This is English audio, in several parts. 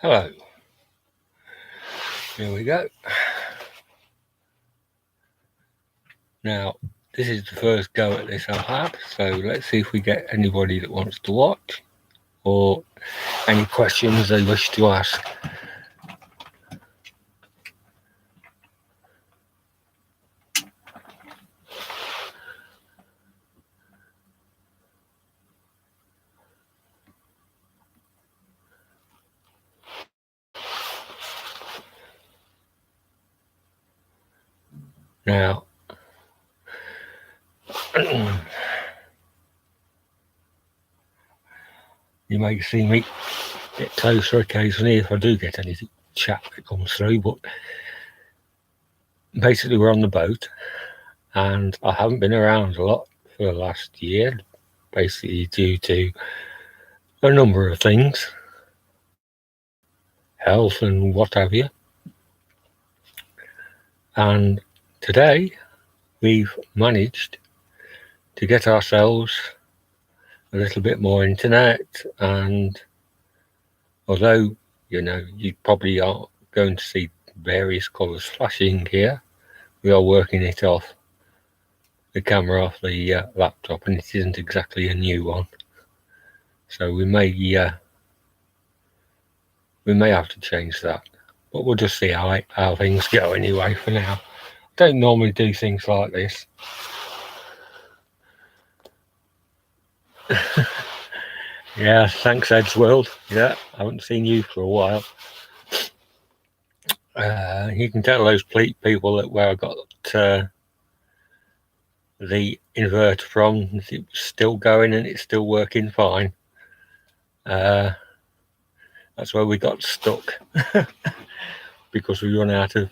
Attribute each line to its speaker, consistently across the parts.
Speaker 1: Hello. Here we go. Now, this is the first go at this I've had, so let's see if we get anybody that wants to watch or any questions they wish to ask. Now, you may see me get closer occasionally if I do get any chat that comes through, but basically we're on the boat and I haven't been around a lot for the last year, basically due to a number of things, health and what have you. And today we've managed to get ourselves a little bit more internet, and although you probably are going to see various colours flashing here, we are working it off the camera off the laptop, and it isn't exactly a new one, so we may have to change that, but we'll just see how things go anyway. For now, I don't normally do things like this. Yeah, thanks Ed's World. Yeah, I haven't seen you for a while. You can tell those people that where I got the inverter from, it's still going and it's still working fine. That's where we got stuck because we run out of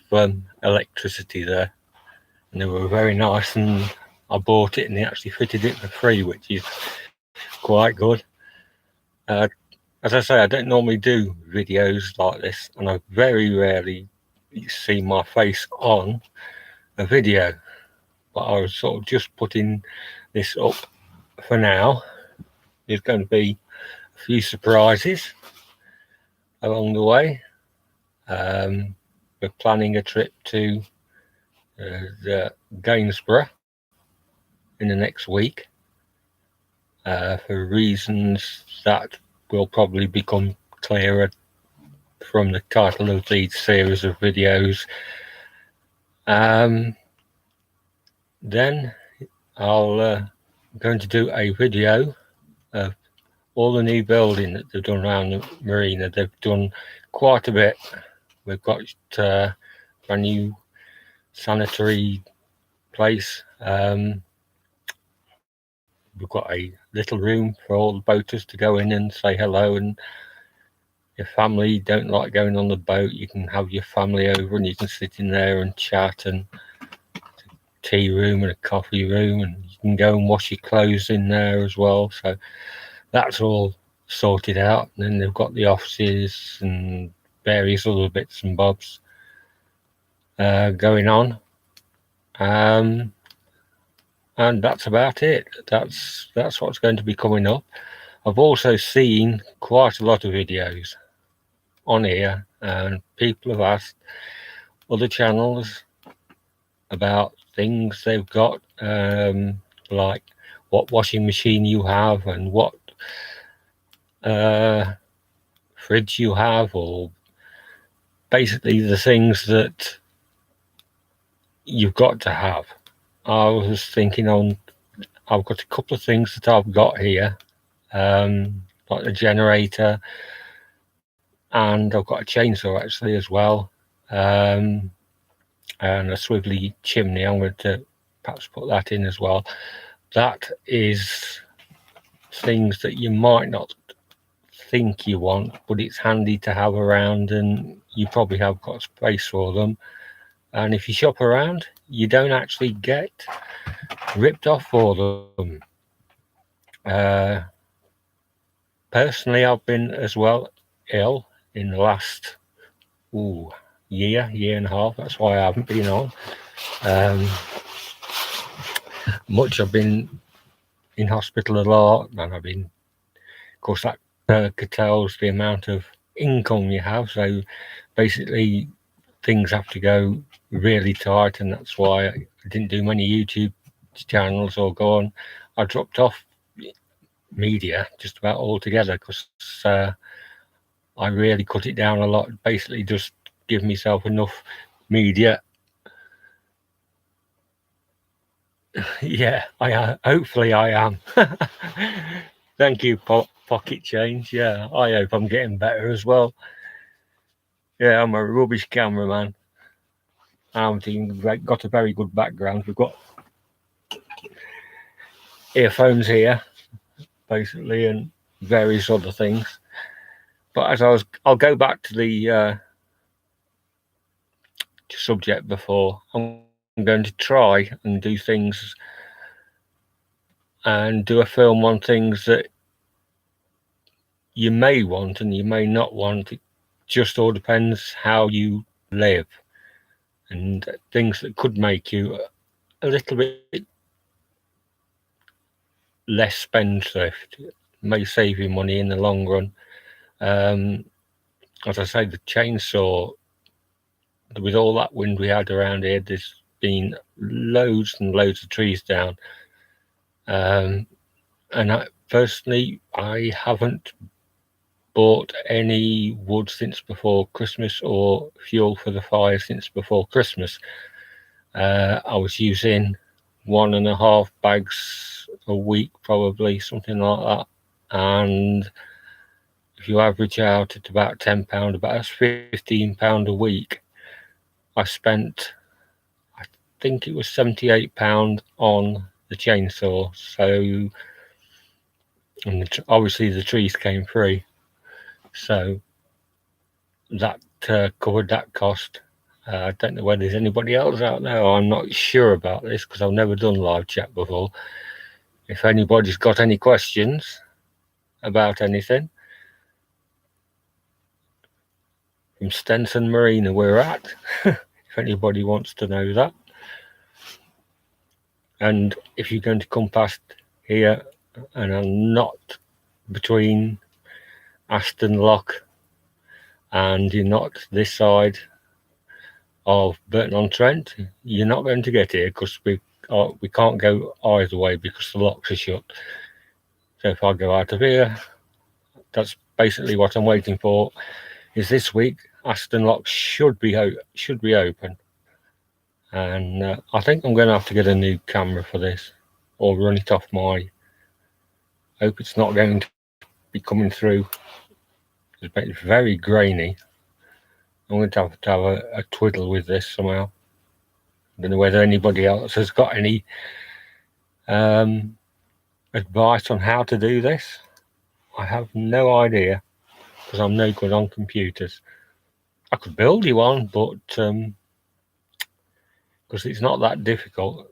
Speaker 1: electricity there, and they were very nice, and I bought it and they actually fitted it for free, which is quite good. As I say, I don't normally do videos like this, and I very rarely see my face on a video, but I was sort of just putting this up for now. There's going to be a few surprises along the way. We're planning a trip to the Gainsborough in the next week for reasons that will probably become clearer from the title of these series of videos. Then I'll going to do a video of all the new building that they've done around the marina. They've done quite a bit. We've got a brand new sanitary place. We've got a little room for all the boaters to go in and say hello, and if family don't like going on the boat, you can have your family over and you can sit in there and chat, and tea room and a coffee room, and you can go and wash your clothes in there as well. So that's all sorted out. And then they've got the offices and various other bits and bobs going on, and that's about it. That's what's going to be coming up. I've also seen quite a lot of videos on here, and people have asked other channels about things they've got, like what washing machine you have and what fridge you have, or basically the things that you've got to have. I was thinking I've got a couple of things that I've got here, like the generator, and I've got a chainsaw actually as well, and a swivelly chimney. I'm going to perhaps put that in as well. That is things that you might not think you want, but it's handy to have around, and you probably have got space for them. And if you shop around, you don't actually get ripped off for them. Personally, I've been as well ill in the last year and a half. That's why I haven't been on much. I've been in hospital a lot, and of course that curtails the amount of income you have. So basically, things have to go really tight, and that's why I didn't do many YouTube channels or go on. I dropped off media just about altogether because I really cut it down a lot. Basically, just give myself enough media. Yeah, hopefully I am. Thank you, Pocket Change. Yeah, I hope I'm getting better as well. Yeah, I'm a rubbish cameraman. I've got a very good background. We've got earphones here, basically, and various other things. But I'll go back to the subject before. I'm going to try and do things and do a film on things that you may want and you may not want. It just all depends how you live, and things that could make you a little bit less spendthrift may save you money in the long run. Um, as I say, the chainsaw, with all that wind we had around here, there's been loads and loads of trees down. And personally, I haven't bought any wood since before Christmas or fuel for the fire since before Christmas. I was using 1.5 bags a week, probably something like that. And if you average out at about £10, about £15 a week, I spent, I think it was £78 on the chainsaw. So, and obviously the trees came free. So that covered that cost. I don't know whether there's anybody else out there. I'm not sure about this because I've never done live chat before. If anybody's got any questions about anything, from Stenson Marina we're at, if anybody wants to know that. And if you're going to come past here and are not between Aston Lock and you're not this side of Burton-on-Trent, you're not going to get here because we can't go either way because the locks are shut. So if I go out of here, that's basically what I'm waiting for. Is this week Aston Lock should be open, and I think I'm going to have to get a new camera for this, or run it off my. Hope it's not going to be coming through. It's very grainy. I'm going to have a twiddle with this somehow. I don't know whether anybody else has got any advice on how to do this. I have no idea because I'm no good on computers. I could build you one, but because it's not that difficult.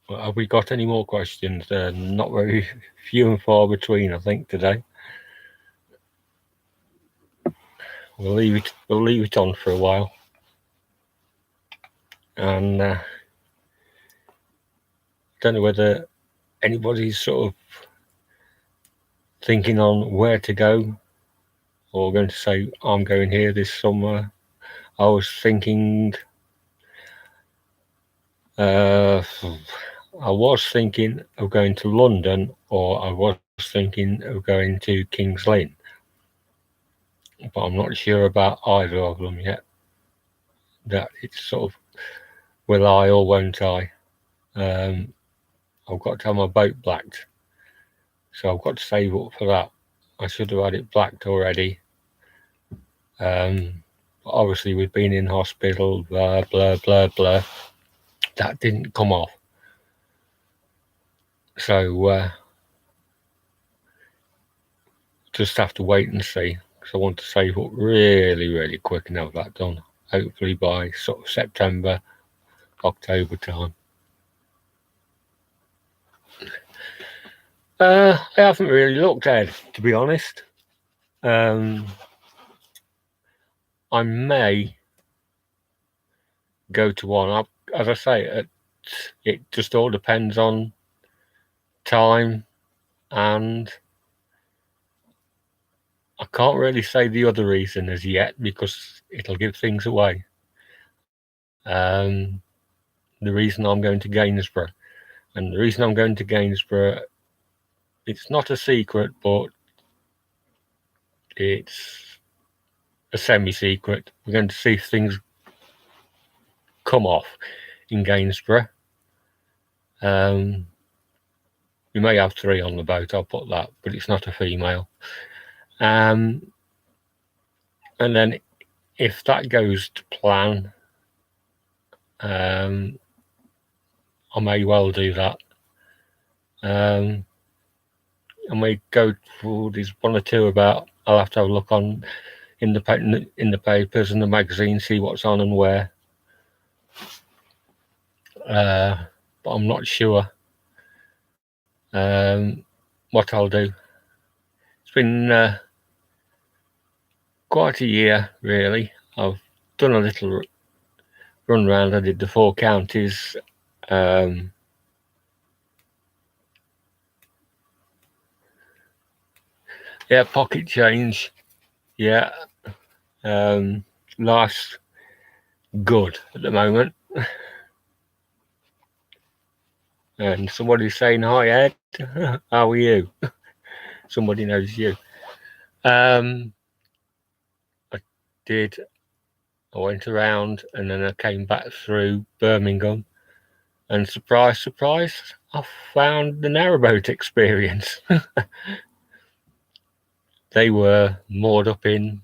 Speaker 1: Well, have we got any more questions? Not very few and far between, I think, today. We'll leave it on for a while, and don't know whether anybody's sort of thinking on where to go or going to say I'm going here this summer. I was thinking of going to London, or I was thinking of going to King's Lynn, but I'm not sure about either of them yet. That it's sort of, will I or won't I? I've got to have my boat blacked, so I've got to save up for that. I should have had it blacked already. But obviously, we've been in hospital, blah blah blah blah. That didn't come off. So just have to wait and see, because I want to save up really, really quick and have that done. Hopefully by sort of September, October time. I haven't really looked, Ed, to be honest. I may go to one. As I say, it just all depends on time and I can't really say the other reason as yet because it'll give things away. The reason I'm going to Gainsborough, and the reason I'm going to Gainsborough, it's not a secret, but it's a semi-secret. We're going to see if things come off in Gainsborough. We may have 3 on the boat, I'll put that, but it's not a female. And then if that goes to plan, I may well do that. I may go for there's 1 or 2 about. I'll have to have a look on in the papers and the magazine, see what's on and where. But I'm not sure what I'll do. It's been quite a year, really. I've done a little run round. I did the 4 counties. Yeah, pocket change. Yeah. Life's good at the moment. And somebody's saying, "Hi, Ed. How are you?" Somebody knows you. I went around and then I came back through Birmingham, and surprise, surprise, I found the narrowboat experience. They were moored up in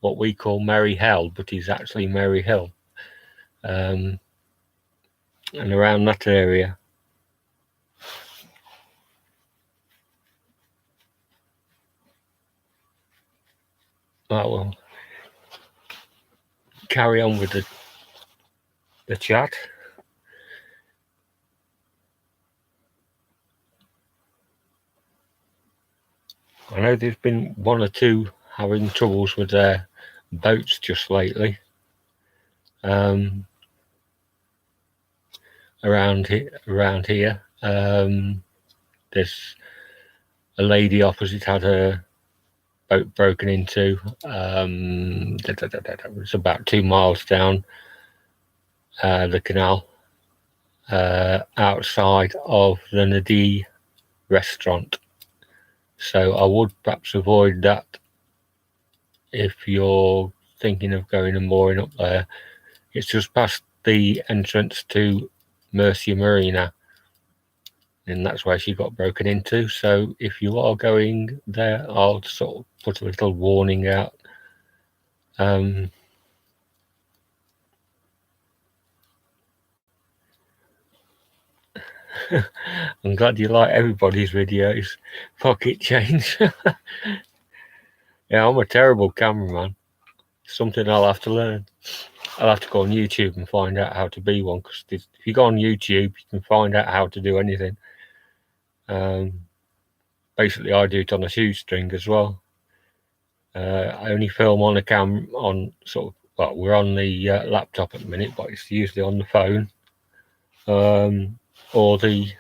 Speaker 1: what we call Merry Hell, but is actually Merry Hill, and around that area. I will carry on with the chat. I know there's been 1 or 2 having troubles with their boats just lately. Around here, there's a lady opposite had her boat broken into. It was about 2 miles down the canal, outside of the Nadi restaurant. So I would perhaps avoid that if you're thinking of going and mooring up there. It's just past the entrance to Mercia Marina, and that's where she got broken into. So if you are going there, I'll sort of put a little warning out. I'm glad you like everybody's videos. Pocket change. Yeah, I'm a terrible cameraman. Something I'll have to learn. I'll have to go on YouTube and find out how to be one, because if you go on YouTube, you can find out how to do anything. Basically, I do it on a shoestring as well. I only film on a cam on sort of, well, we're on the laptop at the minute, but it's usually on the phone, or the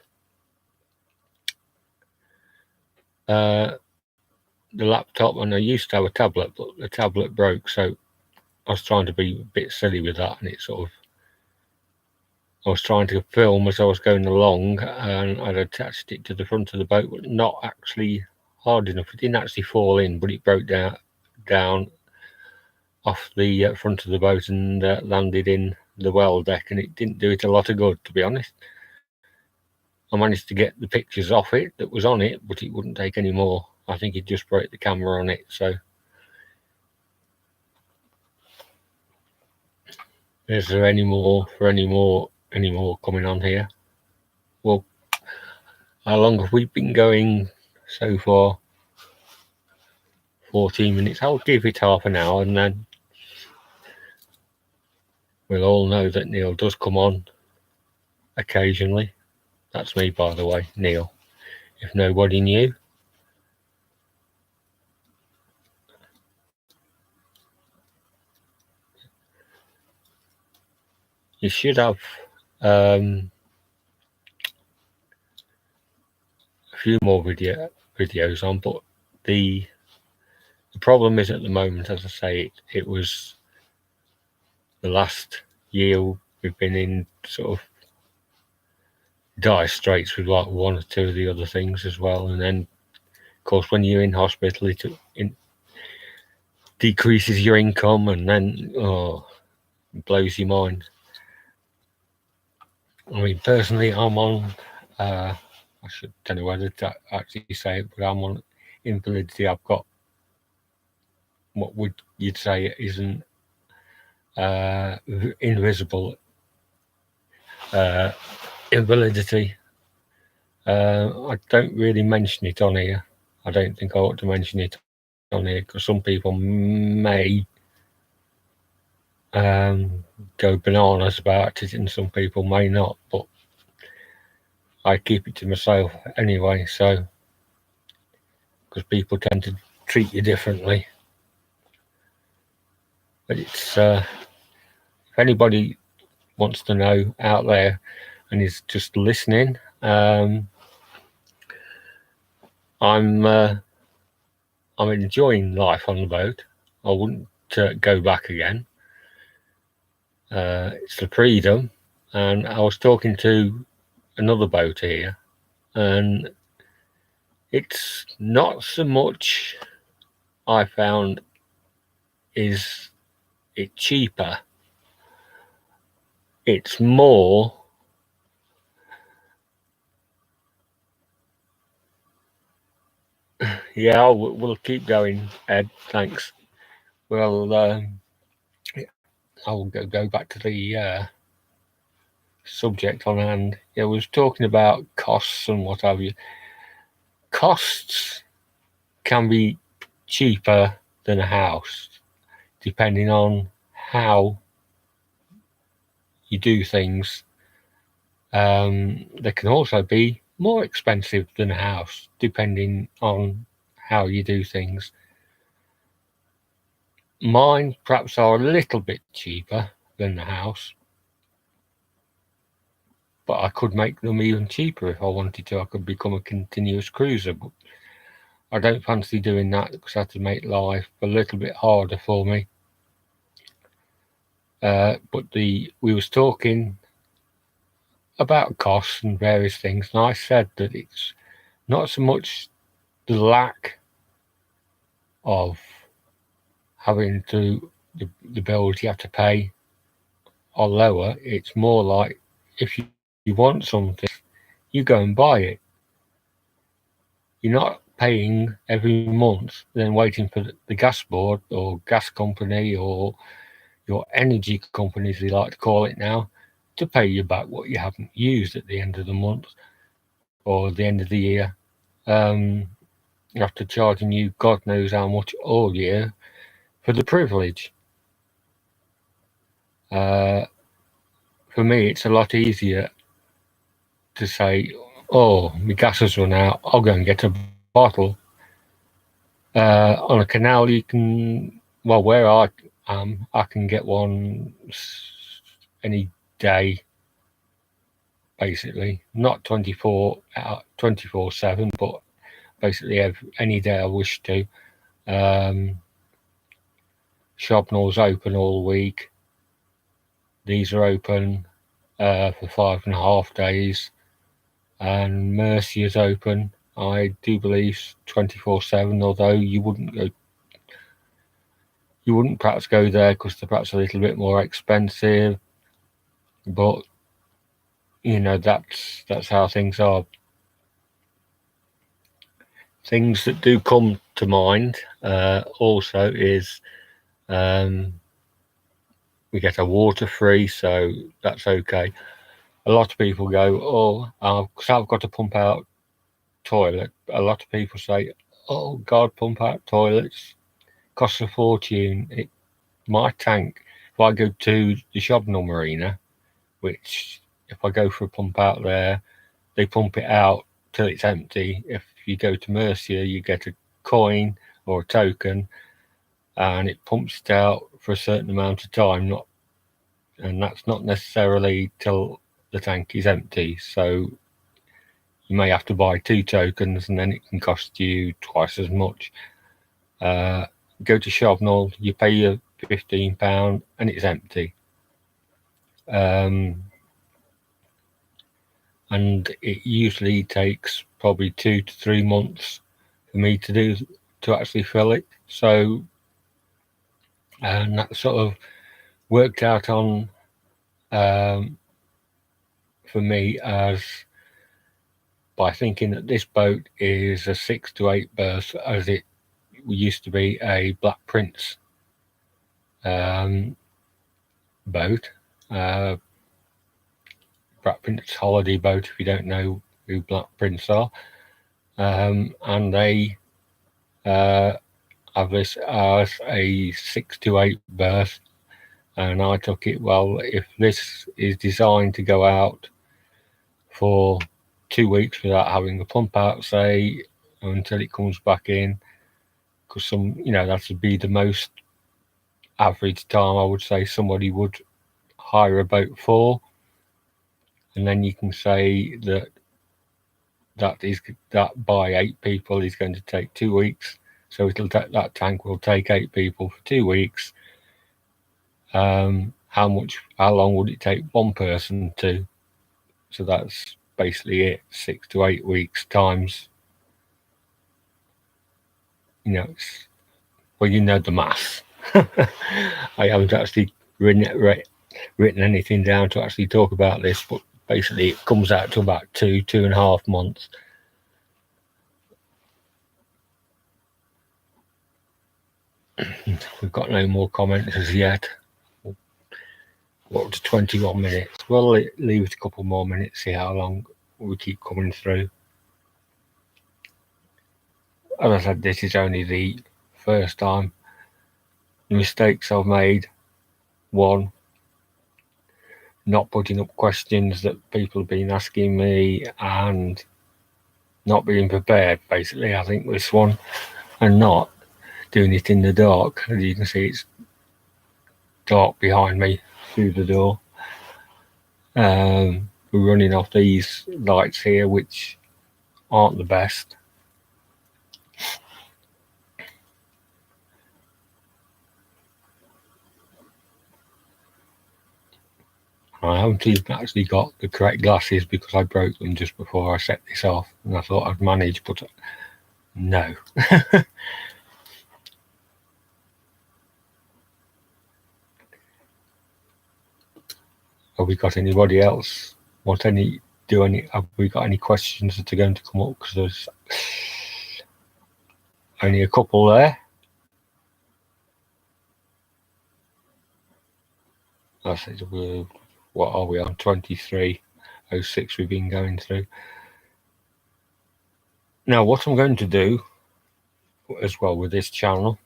Speaker 1: laptop. And I used to have a tablet, but the tablet broke, so I was trying to be a bit silly with that, and it sort of, I was trying to film as I was going along, and I'd attached it to the front of the boat, but not actually hard enough. It didn't actually fall in, but it broke down off the front of the boat and landed in the well deck, and it didn't do it a lot of good, to be honest. I managed to get the pictures off it that was on it, but it wouldn't take any more. I think it just broke the camera on it. So is there any more coming on here? Well, how long have we been going so far? 14 minutes. I'll give it half an hour, and then we'll all know that Neil does come on occasionally. That's me, by the way, Neil, if nobody knew. You should have a few more videos on, but the problem is at the moment, as I say, it was the last year we've been in sort of dire straits with like one or two of the other things as well. And then, of course, when you're in hospital, it decreases your income, and then it blows your mind. I mean, personally, I'm on. I don't know whether to actually say it, but I'm on invalidity. I've got what would you'd say isn't invisible invalidity. I don't really mention it on here. I don't think I ought to mention it on here because some people may go bananas about it and some people may not, but I keep it to myself anyway, so because people tend to treat you differently. But it's if anybody wants to know out there and is just listening, I'm enjoying life on the boat. I wouldn't go back again. It's the freedom, and I was talking to another boat here, and it's not so much I found is it cheaper. It's more yeah, we'll keep going, Ed, thanks. Well, I'll go back to the subject on hand. Yeah, we was talking about costs and what have you. Costs can be cheaper than a house, depending on how you do things. They can also be more expensive than a house, depending on how you do things. Mine perhaps are a little bit cheaper than the house, but I could make them even cheaper if I wanted to. I could become a continuous cruiser, but I don't fancy doing that because that would make life a little bit harder for me. But we was talking about costs and various things, and I said that it's not so much the lack of having to the bills you have to pay are lower. It's more like if you want something, you go and buy it. You're not paying every month, then waiting for the gas board or gas company or your energy company, as they like to call it now, to pay you back what you haven't used at the end of the month or the end of the year. After charging you God knows how much all year for the privilege. For me, it's a lot easier to say, oh, my gas has run out, I'll go and get a bottle. On a canal, you can, well, where I am, I can get one any day, basically. Not 24/7, but basically any day I wish to. Shobnall's open all week. These are open for 5.5 days, and Mercia's open, I do believe, 24/7. Although you wouldn't perhaps go there because they're perhaps a little bit more expensive. But that's how things are. Things that do come to mind also is we get a water free, so that's okay. A lot of people go, because I've got to pump out toilet. A lot of people say, oh God, pump out toilets costs a fortune. My tank, if I go to the Shobnall Marina, which if I go for a pump out there, they pump it out till it's empty. If you go to Mercia, you get a coin or a token, and it pumps it out for a certain amount of time. And that's not necessarily till the tank is empty. So you may have to buy 2 tokens, and then it can cost you twice as much. Go to Shobnall, you pay your £15 and it's empty. And it usually takes probably 2 to 3 months for me to actually fill it. So, and that sort of worked out on for me as by thinking that this boat is a 6 to 8 berth, as it used to be a Black Prince boat. Black Prince holiday boat, if you don't know who Black Prince are. And they have this as a 6 to 8 berth. And I took it, well, if this is designed to go out for 2 weeks without having a pump out, say, until it comes back in, because that would be the most average time I would say somebody would hire a boat for. And then you can say that by 8 people is going to take 2 weeks. So that tank will take 8 people for 2 weeks. How long would it take one person to? So that's basically it. 6 to 8 weeks times. You know the math. I haven't actually written anything down to actually talk about this, but basically it comes out to about 2.5 months. We've got no more comments as yet. We're up to 21 minutes. We'll leave it a couple more minutes, see how long we keep coming through. As I said, this is only the first time. The mistakes I've made: one, not putting up questions that people have been asking me and not being prepared, basically. I think this one, and not doing it in the dark. As you can see, it's dark behind me through the door. We're running off these lights here, which aren't the best. I haven't even actually got the correct glasses because I broke them just before I set this off, and I thought I'd manage, but no. Have we got anybody else? Have we got any questions that are going to come up? Because there's only a couple there. I said, what are we on? 23:06 we've been going through. Now, what I'm going to do as well with this channel,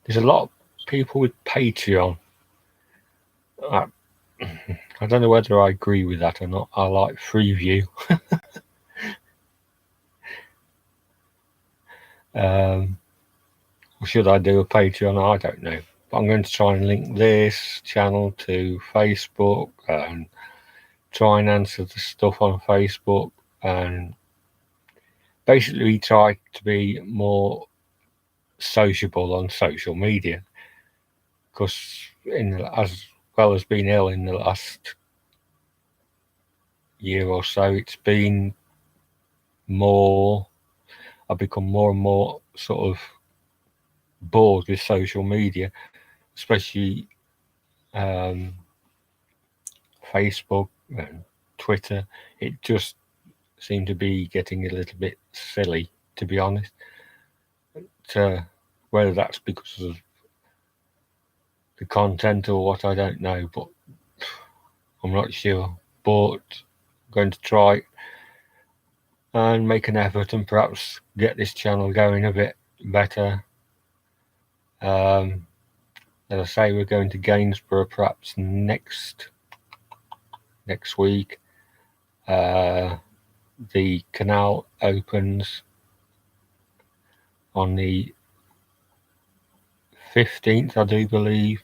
Speaker 1: there's a lot of people with Patreon. I don't know whether I agree with that or not. I like Freeview. Should I do a Patreon? I don't know. But I'm going to try and link this channel to Facebook and try and answer the stuff on Facebook and basically try to be more sociable on social media, because as well as being ill in the last year or so, it's been I've become more and more sort of bored with social media, especially Facebook and Twitter. It just seemed to be getting a little bit silly, to be honest. Whether that's because of the content or what, I don't know, but I'm not sure. But I'm going to try and make an effort and perhaps get this channel going a bit better. As I say, we're going to Gainsborough perhaps next week. The canal opens on the 15th, I do believe.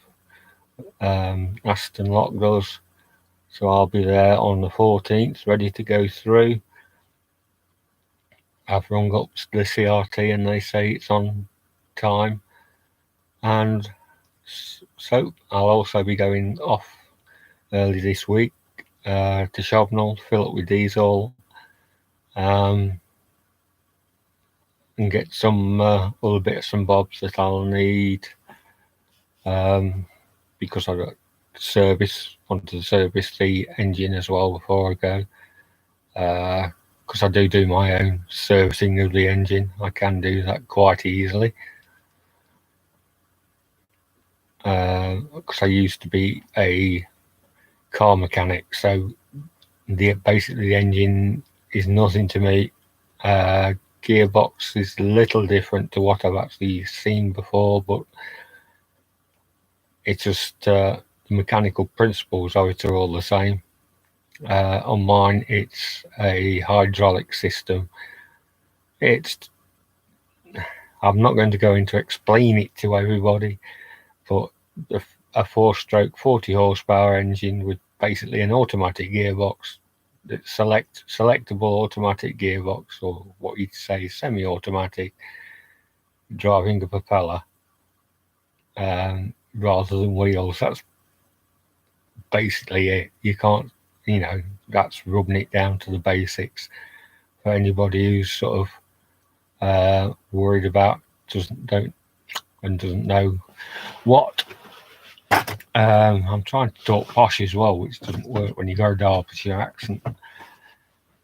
Speaker 1: Aston Lock does. So I'll be there on the 14th, ready to go through. I've rung up the CRT and they say it's on time, and so I'll also be going off early this week to Shobnall, fill up with diesel, and get some other bits and bobs that I'll need, because I've got wanted to service the engine as well before I go, because I do my own servicing of the engine. I can do that quite easily, because I used to be a car mechanic, so basically the engine is nothing to me. Gearbox is a little different to what I've actually seen before, but it's just the mechanical principles of it are all the same. On mine, it's a hydraulic system. I'm not going to go into explain it to everybody, but a 4-stroke 40 horsepower engine with basically an automatic gearbox, selectable automatic gearbox, or what you'd say semi-automatic, driving a propeller rather than wheels. That's basically it. You can't, that's rubbing it down to the basics for anybody who's sort of worried about doesn't know what. I'm trying to talk posh as well, which doesn't work when you go Derbyshire accent.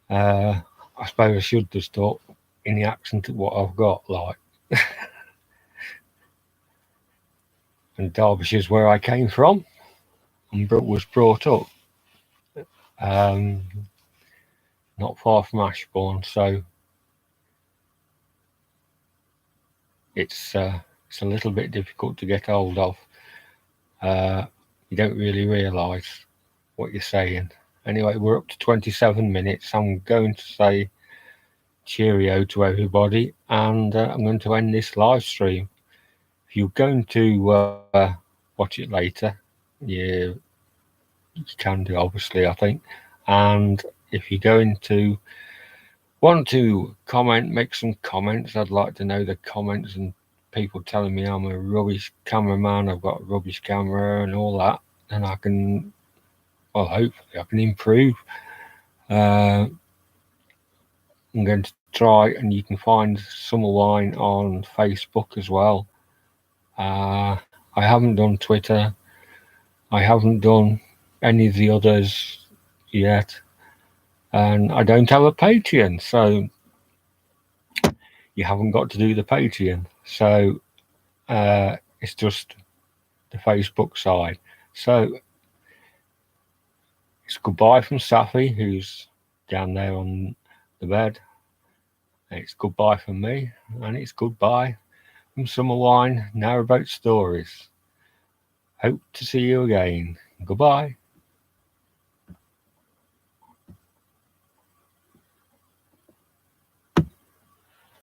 Speaker 1: I suppose I should just talk in the accent of what I've got, like. And Derbyshire's where I came from and was brought up, not far from Ashbourne, so it's a little bit difficult to get hold of. You don't really realise what you're saying. Anyway, we're up to 27 minutes. I'm going to say cheerio to everybody, and I'm going to end this live stream. If you're going to watch it later, you can do, obviously, I think. And if you're going to want to comment, make some comments. I'd like to know the comments and people telling me I'm a rubbish cameraman, I've got a rubbish camera and all that, and I can, well, hopefully I can improve. I'm going to try, and you can find Summer Wine on Facebook as well. I haven't done Twitter. I haven't done any of the others yet. And I don't have a Patreon, so you haven't got to do the Patreon. So it's just the Facebook side. So it's goodbye from Safi, who's down there on the bed. It's goodbye from me, and it's goodbye from Summer Wine, Narrowboat Stories. Hope to see you again. Goodbye.